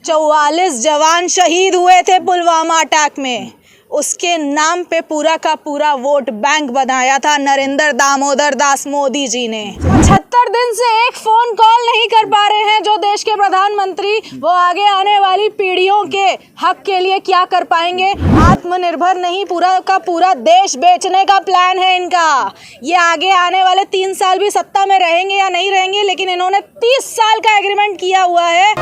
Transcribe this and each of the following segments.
44 जवान शहीद हुए थे पुलवामा अटैक में। उसके नाम पे पूरा का पूरा वोट बैंक बनाया था नरेंद्र दामोदर दास मोदी जी ने। 75 दिन से एक फोन कॉल नहीं कर पा रहे हैं जो देश के प्रधानमंत्री, वो आगे आने वाली पीढ़ियों के हक के लिए क्या कर पाएंगे। आत्मनिर्भर नहीं, पूरा का पूरा देश बेचने का प्लान है इनका। ये आगे आने वाले 3 साल भी सत्ता में रहेंगे या नहीं रहेंगे, लेकिन इन्होंने 30 साल का एग्रीमेंट किया हुआ है।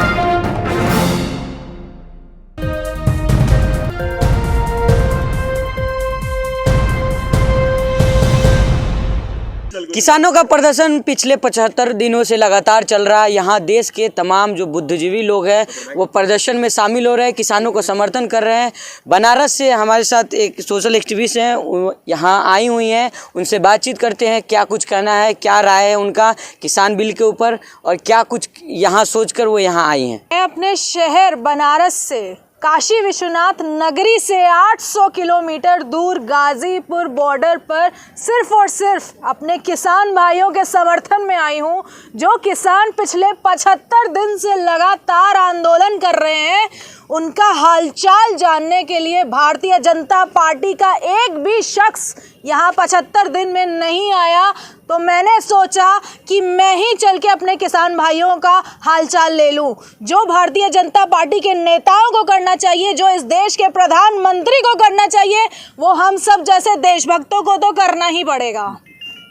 किसानों का प्रदर्शन पिछले 75 दिनों से लगातार चल रहा है। यहाँ देश के तमाम जो बुद्धिजीवी लोग हैं वो प्रदर्शन में शामिल हो रहे हैं, किसानों को समर्थन कर रहे हैं। बनारस से हमारे साथ एक सोशल एक्टिविस्ट हैं, यहाँ आई हुई हैं, उनसे बातचीत करते हैं क्या कुछ कहना है, क्या राय है उनका किसान बिल के ऊपर और क्या कुछ यहाँ सोचकर वो यहाँ आई हैं। मैं अपने शहर बनारस से काशी विश्वनाथ नगरी से 800 किलोमीटर दूर गाजीपुर बॉर्डर पर सिर्फ और सिर्फ अपने किसान भाइयों के समर्थन में आई हूँ, जो किसान पिछले 75 दिन से लगातार आंदोलन कर रहे हैं। उनका हालचाल जानने के लिए भारतीय जनता पार्टी का एक भी शख्स यहाँ 75 दिन में नहीं आया, तो मैंने सोचा कि मैं ही चल के अपने किसान भाइयों का हालचाल ले लूं। जो भारतीय जनता पार्टी के नेताओं को करना चाहिए, जो इस देश के प्रधानमंत्री को करना चाहिए, वो हम सब जैसे देशभक्तों को तो करना ही पड़ेगा।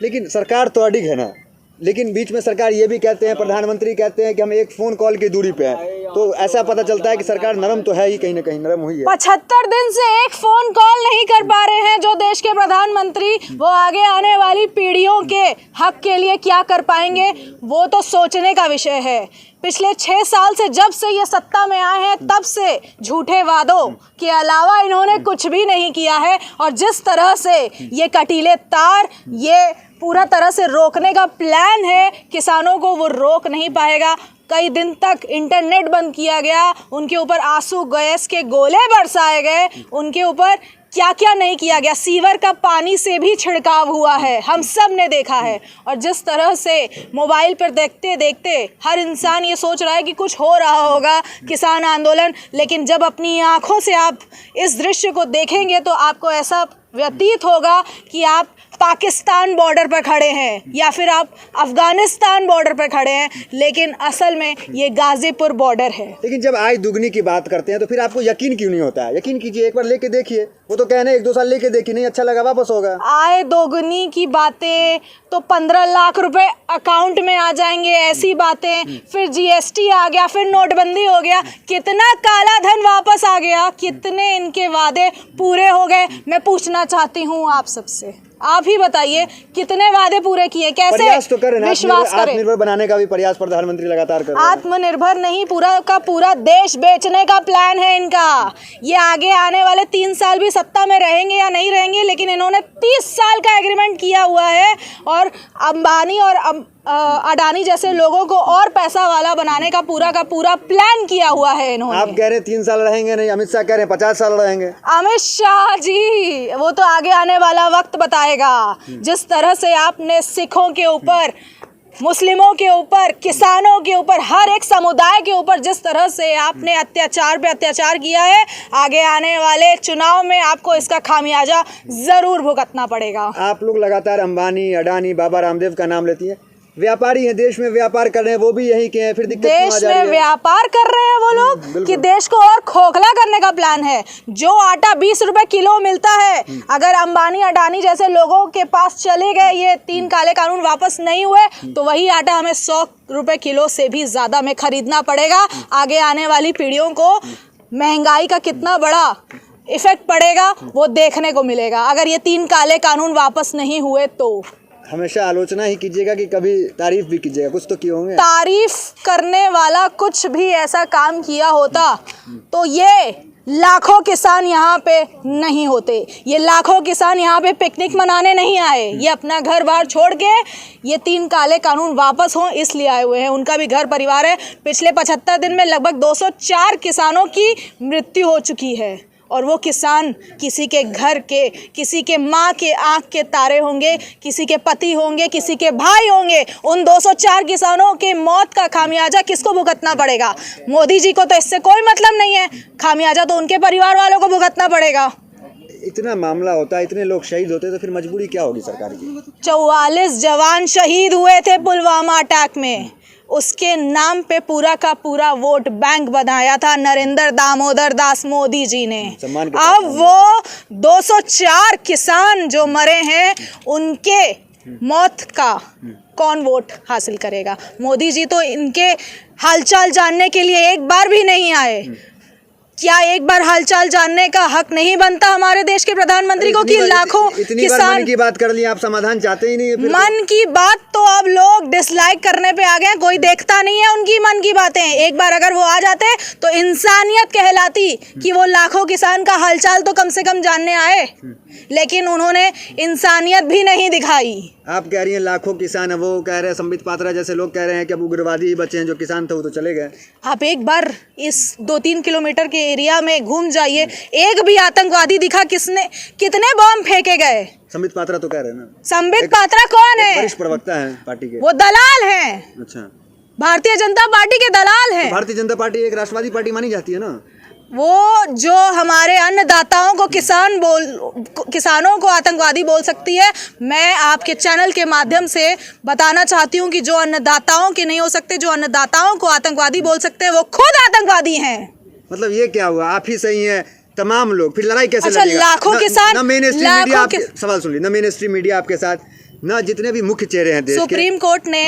लेकिन सरकार तो अडिग है ना, लेकिन बीच में सरकार ये भी कहते हैं, प्रधानमंत्री कहते हैं कि हम एक फ़ोन कॉल की दूरी पे हैं, तो ऐसा पता चलता है कि सरकार नरम तो है ही, कहीं ना कहीं नरम हुई है। 75 दिन से एक फ़ोन कॉल नहीं कर पा रहे हैं जो देश के प्रधानमंत्री, वो आगे आने वाली पीढ़ियों के हक के लिए क्या कर पाएंगे, वो तो सोचने का विषय है। पिछले 6 साल से जब से ये सत्ता में आए हैं, तब से झूठे वादों के अलावा इन्होंने कुछ भी नहीं किया है। और जिस तरह से ये कटीले तार, ये पूरा तरह से रोकने का प्लान है, किसानों को वो रोक नहीं पाएगा। कई दिन तक इंटरनेट बंद किया गया, उनके ऊपर आंसू गैस के गोले बरसाए गए, उनके ऊपर क्या क्या नहीं किया गया। सीवर का पानी से भी छिड़काव हुआ है, हम सब ने देखा है। और जिस तरह से मोबाइल पर देखते देखते हर इंसान ये सोच रहा है कि कुछ हो रहा होगा किसान आंदोलन, लेकिन जब अपनी आंखों से आप इस दृश्य को देखेंगे तो आपको ऐसा व्यतीत होगा कि आप पाकिस्तान बॉर्डर पर खड़े हैं या फिर आप अफगानिस्तान बॉर्डर पर खड़े हैं, लेकिन असल में ये गाजीपुर बॉर्डर है। लेकिन जब आय दुगनी की बात करते हैं तो फिर आपको यकीन क्यों नहीं होता है? यकीन कीजिए, एक बार लेके देखिए। वो तो कहने 1-2 साल लेके देखिए, नहीं अच्छा लगा वापस होगा। आय दोगुनी की बातें तो 15 लाख रुपए अकाउंट में आ जाएंगे, ऐसी बातें। फिर जीएसटी आ गया, फिर नोटबंदी हो गया, कितना काला धन वापस आ गया, कितने इनके वादे पूरे हो गए। मैं पूछना चाहती हूँ आप सबसे, आप ही बताइए कितने वादे पूरे किए, कैसे प्रयास तो करें, विश्वास करें। आत्मनिर्भर बनाने का भी प्रयास प्रधानमंत्री लगातार कर रहे हैं। आत्मनिर्भर नहीं, पूरा का पूरा देश बेचने का प्लान है इनका। ये आगे आने वाले 3 साल भी सत्ता में रहेंगे या नहीं रहेंगे, लेकिन इन्होंने 30 साल का एग्रीमेंट किया हुआ है और अंबानी और अडानी जैसे लोगों को और पैसा वाला बनाने का पूरा प्लान किया हुआ है इन्होंने। आप कह रहे हैं 3 साल रहेंगे, नहीं अमित शाह कह रहे हैं 50 साल रहेंगे। अमित शाह जी वो तो आगे आने वाला वक्त बताएगा। जिस तरह से आपने सिखों के ऊपर, मुस्लिमों के ऊपर, किसानों के ऊपर, हर एक समुदाय के ऊपर जिस तरह से आपने अत्याचार पे अत्याचार किया है, आगे आने वाले चुनाव में आपको इसका खामियाजा जरूर भुगतना पड़ेगा। आप लोग लगातार अंबानी, अडानी, बाबा रामदेव का नाम लेती हैं। व्यापारी हैं, देश में व्यापार कर रहे हैं, वो भी यही के हैं, फिर दिक्कत क्यों आ जा रही है? देश में व्यापार कर रहे हैं वो लोग कि देश को और खोखला करने का प्लान है। जो आटा 20 रुपए किलो मिलता है, अगर अंबानी अडानी जैसे लोगों के पास चले गए, ये 3 काले कानून वापस नहीं हुए, तो वही आटा हमें 100 रुपए किलो से भी ज्यादा में खरीदना पड़ेगा। आगे आने वाली पीढ़ियों को महंगाई का कितना बड़ा इफेक्ट पड़ेगा वो देखने को मिलेगा, अगर ये 3 काले कानून वापस नहीं हुए तो। हमेशा आलोचना ही कीजिएगा कि कभी तारीफ भी कीजिएगा, कुछ तो किए होंगे। तारीफ करने वाला कुछ भी ऐसा काम किया होता तो ये लाखों किसान यहाँ पे नहीं होते। ये लाखों किसान यहाँ पे पिकनिक मनाने नहीं आए, ये अपना घर बार छोड़ के ये 3 काले कानून वापस हों इसलिए आए हुए हैं। उनका भी घर परिवार है। पिछले 75 दिन में लगभग 204 किसानों की मृत्यु हो चुकी है। और वो किसान किसी के घर के, किसी के माँ के आँख के तारे होंगे, किसी के पति होंगे, किसी के भाई होंगे। उन 204 किसानों के मौत का खामियाजा किसको भुगतना पड़ेगा? मोदी जी को तो इससे कोई मतलब नहीं है, खामियाजा तो उनके परिवार वालों को भुगतना पड़ेगा। इतना मामला होता है, इतने लोग शहीद होते हैं, तो फिर मजबूरी क्या होगी सरकार की? 44 जवान शहीद हुए थे पुलवामा अटैक में, उसके नाम पे पूरा का पूरा वोट बैंक बनाया था नरेंद्र दामोदर दास मोदी जी ने। अब वो 204 किसान जो मरे हैं उनके मौत का कौन वोट हासिल करेगा? मोदी जी तो इनके हालचाल जानने के लिए एक बार भी नहीं आए। क्या एक बार हालचाल जानने का हक नहीं बनता हमारे देश के प्रधानमंत्री को कि लाखों किसान? मन की बात कर ली, आप समाधान चाहते ही नहीं है। मन की बात तो अब लोग डिसलाइक करने पे आ गए, कोई देखता नहीं है उनकी मन की बातें। एक बार अगर वो आ जाते तो इंसानियत कहलाती कि वो लाखों किसान का हालचाल तो कम से कम जानने आए, लेकिन उन्होंने इंसानियत भी नहीं दिखाई। आप कह रही हैं लाखों किसान, वो कह रहे हैं संबित पात्रा जैसे लोग कह रहे हैं कि अब उग्रवादी ही बचे हैं, जो किसान थे वो तो चले गए। आप एक बार इस 2-3 किलोमीटर के एरिया में घूम जाइए, एक भी आतंकवादी दिखा? कितने बम फेंके गए? संबित पात्रा तो कह रहे हैं ना। संबित पात्रा कौन है? वरिष्ठ प्रवक्ता है पार्टी के। वो दलाल हैं। अच्छा, भारतीय जनता पार्टी के दलाल हैं। भारतीय जनता पार्टी एक राष्ट्रवादी पार्टी मानी जाती है ना। वो जो हमारे अन्नदाताओं को किसानों को आतंकवादी बोल सकती है। मैं आपके चैनल के माध्यम से बताना चाहती हूँ कि जो अन्नदाताओं के नहीं हो सकते, जो अन्नदाताओं को आतंकवादी बोल सकते हैं, वो खुद आतंकवादी हैं। मतलब ये क्या हुआ? आप ही सही हैं, तमाम लोग, फिर लड़ाई कैसे अच्छा, लड़ेगा? लाखों किसान, ना मेन स्ट्रीम मीडिया आपके सवाल सुन ली, ना मेन स्ट्रीम मीडिया आपके साथ, ना जितने भी मुख्य चेहरे हैं देश के। सुप्रीम कोर्ट ने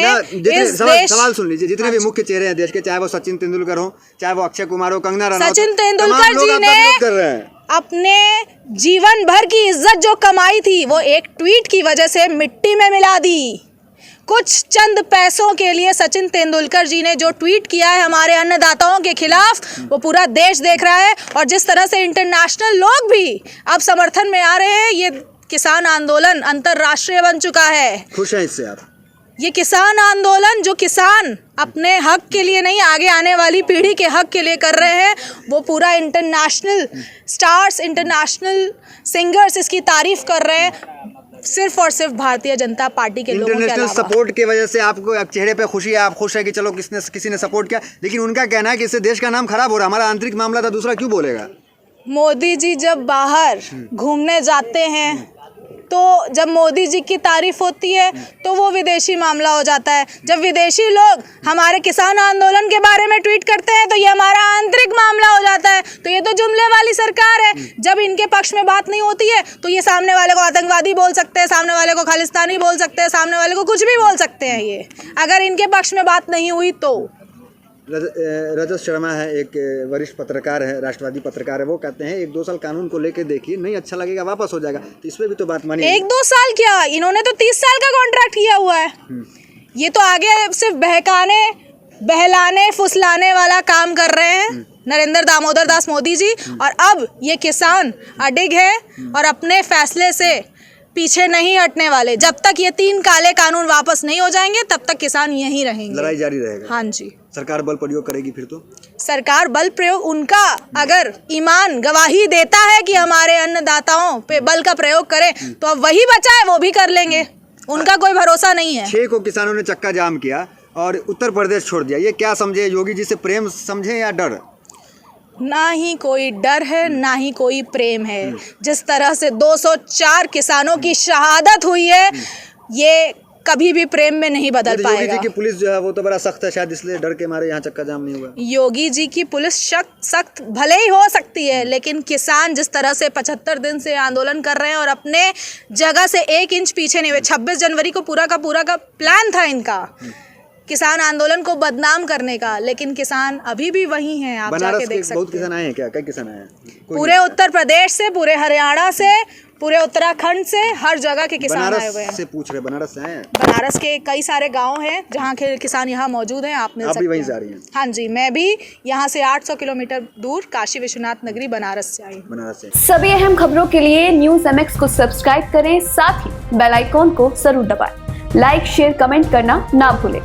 सवाल सुन लीजिए, जितने भी मुख्य चेहरे हैं देश के, चाहे वो सचिन तेंदुलकर हो, चाहे वो अक्षय कुमार हो, कंगना रनौत, सचिन तेंदुलकर जी ने अपने जीवन भर की इज्जत जो कमाई थी वो एक ट्वीट की वजह से मिट्टी में मिला दी। कुछ चंद पैसों के लिए सचिन तेंदुलकर जी ने जो ट्वीट किया है हमारे अन्नदाताओं के खिलाफ, वो पूरा देश देख रहा है। और जिस तरह से इंटरनेशनल लोग भी अब समर्थन में आ रहे हैं, ये किसान आंदोलन अंतर्राष्ट्रीय बन चुका है। खुश हैं इससे आप? ये किसान आंदोलन जो किसान अपने हक के लिए नहीं, आगे आने वाली पीढ़ी के हक के लिए कर रहे हैं, वो पूरा इंटरनेशनल स्टार्स, इंटरनेशनल सिंगर्स इसकी तारीफ कर रहे हैं, सिर्फ और सिर्फ भारतीय जनता पार्टी के लोगों के अलावा। इंटरनेशनल सपोर्ट की वजह से आपको चेहरे पे खुशी है, आप खुश है कि चलो किसी ने सपोर्ट किया, लेकिन उनका कहना है कि इससे देश का नाम खराब हो रहा है, हमारा आंतरिक मामला था, दूसरा क्यों बोलेगा? मोदी जी जब बाहर घूमने जाते हैं तो जब मोदी जी की तारीफ होती है तो वो विदेशी मामला हो जाता है। जब विदेशी लोग हमारे किसान आंदोलन के बारे में ट्वीट करते हैं तो ये हमारा आंतरिक मामला हो जाता है। तो ये तो जुमले वाली सरकार है। जब इनके पक्ष में बात नहीं होती है तो ये सामने वाले को आतंकवादी बोल सकते हैं, सामने वाले को खालिस्तानी बोल सकते हैं, सामने वाले को कुछ भी बोल सकते हैं। ये अगर इनके पक्ष में बात नहीं हुई तो। रजत शर्मा है, एक वरिष्ठ पत्रकार है, राष्ट्रवादी पत्रकार है, वो कहते हैं 1-2 साल कानून को लेके देखिए, नहीं अच्छा लगेगा वापस हो जाएगा। तो इसमें भी तो बात मानी। 1-2 साल क्या, इन्होंने तो 30 साल का कॉन्ट्रैक्ट किया हुआ है। ये तो आगे सिर्फ बहकाने, बहलाने, फुसलाने वाला काम कर रहे हैं नरेंद्र दामोदर दास मोदी जी। और अब ये किसान अडिग है और अपने फैसले से पीछे नहीं हटने वाले। जब तक ये 3 काले कानून वापस नहीं हो जाएंगे तब तक किसान यहीं रहेंगे। लड़ाई जारी रहेगा। हाँ जी। सरकार बल प्रयोग करेगी फिर तो? सरकार बल प्रयोग, उनका अगर ईमान गवाही देता है कि हमारे अन्नदाताओं पे बल का प्रयोग करें तो अब वही बचा है वो भी कर लेंगे। उनका कोई भरोसा नहीं है। 6 को किसानों ने चक्का जाम किया और उत्तर प्रदेश छोड़ दिया, ये क्या समझे? योगी जी से प्रेम समझे या डर? ना ही कोई डर है ना ही कोई प्रेम है। जिस तरह से 204 किसानों की शहादत हुई है, ये कभी भी प्रेम में नहीं बदल पाएगा। योगी जी की पुलिस जो है वो तो बड़ा सख्त है, शायद इसलिए डर के मारे यहाँ चक्का जाम नहीं हुआ। योगी जी की पुलिस सख्त भले ही हो सकती है, लेकिन किसान जिस तरह से 75 दिन से आंदोलन कर रहे हैं और अपने जगह से 1 इंच पीछे नहीं हुए। 26 जनवरी को पूरा का प्लान था इनका किसान आंदोलन को बदनाम करने का, लेकिन किसान अभी भी वही हैं। आप जाके देख सकते हैं। बहुत किसान आए हैं क्या? कई किसान आए हैं पूरे उत्तर प्रदेश से, पूरे हरियाणा से, पूरे उत्तराखंड से, हर जगह के किसान आए हुए हैं। से पूछ रहे, बनारस से आए हैं? बनारस के कई सारे गांव हैं जहां के किसान यहाँ मौजूद हैं। आप मिल सकते हैं। भी वहीं से आ रही हैं? हाँ जी, मैं भी यहाँ से 800 किलोमीटर दूर काशी विश्वनाथ नगरी बनारस से आई हूँ। बनारस से। सभी अहम खबरों के लिए न्यूज़ MX को सब्सक्राइब करें, साथ ही बेल आइकॉन को जरूर दबाएं। लाइक, शेयर, कमेंट करना ना भूलें।